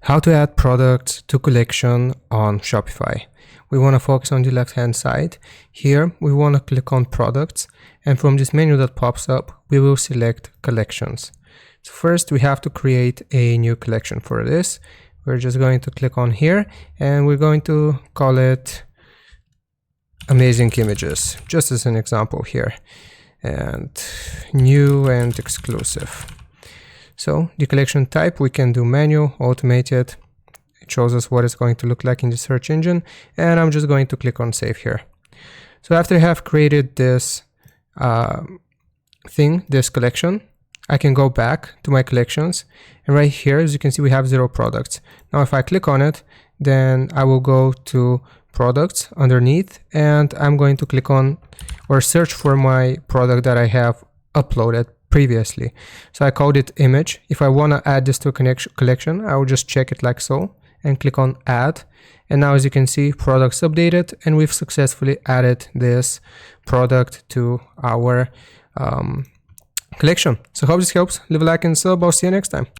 How to add products to collection on Shopify. We want to focus on the left hand side. Here we want to click on products, and from this menu that pops up we will select collections. So first we have to create a new collection. For this we're just going to click on here and we're going to call it amazing images, just as an example here, and new and exclusive. So the collection type we can do manual, automated. It shows us what it's going to look like in the search engine, and I'm just going to click on save here. So after I have created this this collection, I can go back to my collections, and right here, as you can see, we have 0 products. Now if I click on it, then I will go to products underneath, and I'm going to click on or search for my product that I have uploaded previously. So I called it image. If I want to add this to a collection, I will just check it like so and click on add. And now as you can see, products updated, and we've successfully added this product to our collection. So hope this helps. Leave a like and sub. I'll see you next time.